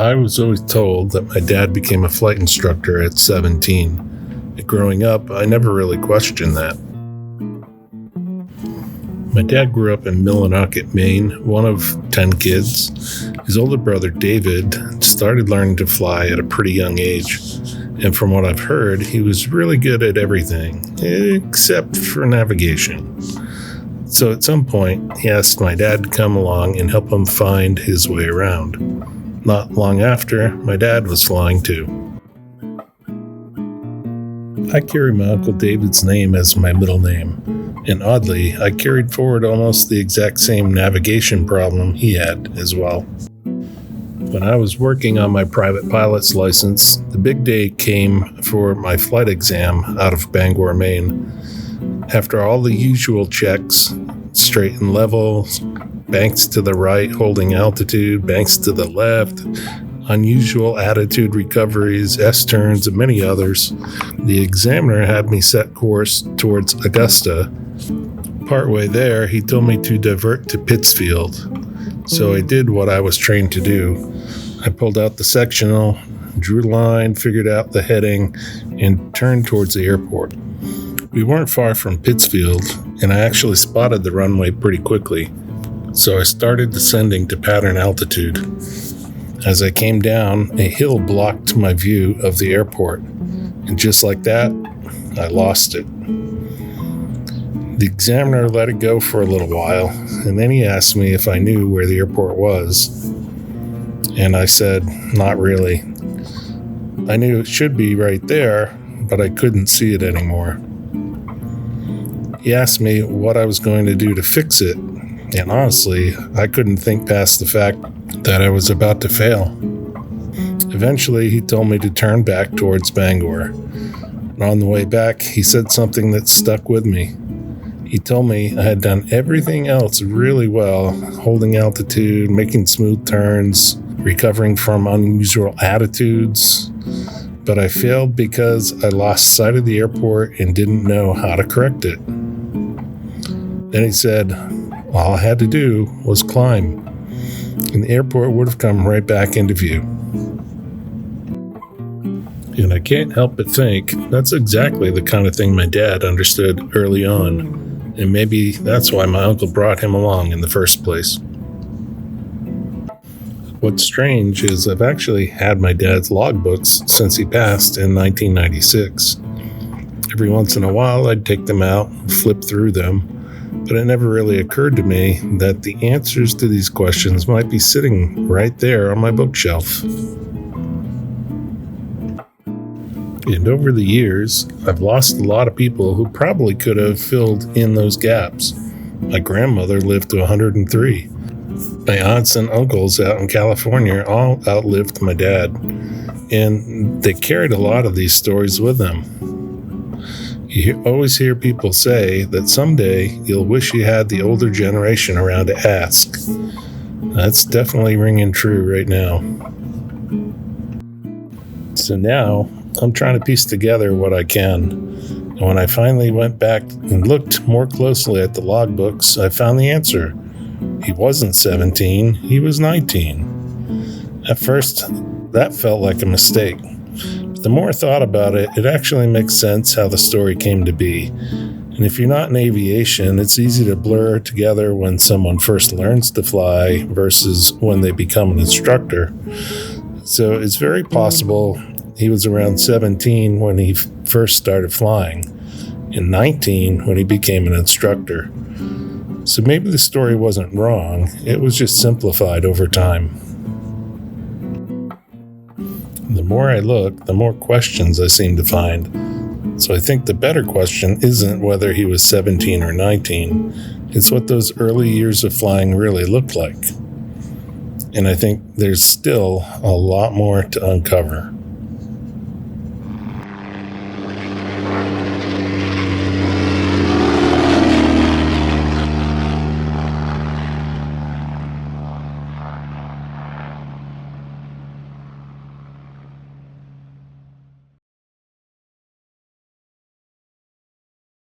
I was always told that my dad became a flight instructor at 17. Growing up, I never really questioned that. My dad grew up in Millinocket, Maine, one of 10 kids. His older brother, David, started learning to fly at a pretty young age. And from what I've heard, he was really good at everything, except for navigation. So at some point, he asked my dad to come along and help him find his way around. Not long after, my dad was flying too. I carry my Uncle David's name as my middle name, and oddly, I carried forward almost the exact same navigation problem he had as well. When I was working on my private pilot's license, the big day came for my flight exam out of Bangor, Maine. After all the usual checks, straight and level, banks to the right holding altitude, banks to the left, unusual attitude recoveries, S-turns, and many others, the examiner had me set course towards Augusta. Partway there, he told me to divert to Pittsfield. So I did what I was trained to do. I pulled out the sectional, drew a line, figured out the heading, and turned towards the airport. We weren't far from Pittsfield, and I actually spotted the runway pretty quickly. So I started descending to pattern altitude. As I came down, a hill blocked my view of the airport, and just like that, I lost it. The examiner let it go for a little while, and then he asked me if I knew where the airport was. And I said, not really. I knew it should be right there, but I couldn't see it anymore. He asked me what I was going to do to fix it, and honestly, I couldn't think past the fact that I was about to fail. Eventually, he told me to turn back towards Bangor. And on the way back, he said something that stuck with me. He told me I had done everything else really well, holding altitude, making smooth turns, recovering from unusual attitudes, but I failed because I lost sight of the airport and didn't know how to correct it. Then he said, all I had to do was climb, and the airport would have come right back into view. And I can't help but think that's exactly the kind of thing my dad understood early on. And maybe that's why my uncle brought him along in the first place. What's strange is I've actually had my dad's logbooks since he passed in 1996. Every once in a while I'd take them out and flip through them, but it never really occurred to me that the answers to these questions might be sitting right there on my bookshelf. And over the years, I've lost a lot of people who probably could have filled in those gaps. My grandmother lived to 103. My aunts and uncles out in California all outlived my dad, and they carried a lot of these stories with them. You always hear people say that someday you'll wish you had the older generation around to ask. That's definitely ringing true right now. So now, I'm trying to piece together what I can. And when I finally went back and looked more closely at the logbooks, I found the answer. He wasn't 17, he was 19. At first, that felt like a mistake. But the more I thought about it, it actually makes sense how the story came to be. And if you're not in aviation, it's easy to blur together when someone first learns to fly versus when they become an instructor. So it's very possible he was around 17 when he first started flying, and 19 when he became an instructor. So maybe the story wasn't wrong, it was just simplified over time. The more I look, the more questions I seem to find. So I think the better question isn't whether he was 17 or 19, it's what those early years of flying really looked like. And I think there's still a lot more to uncover.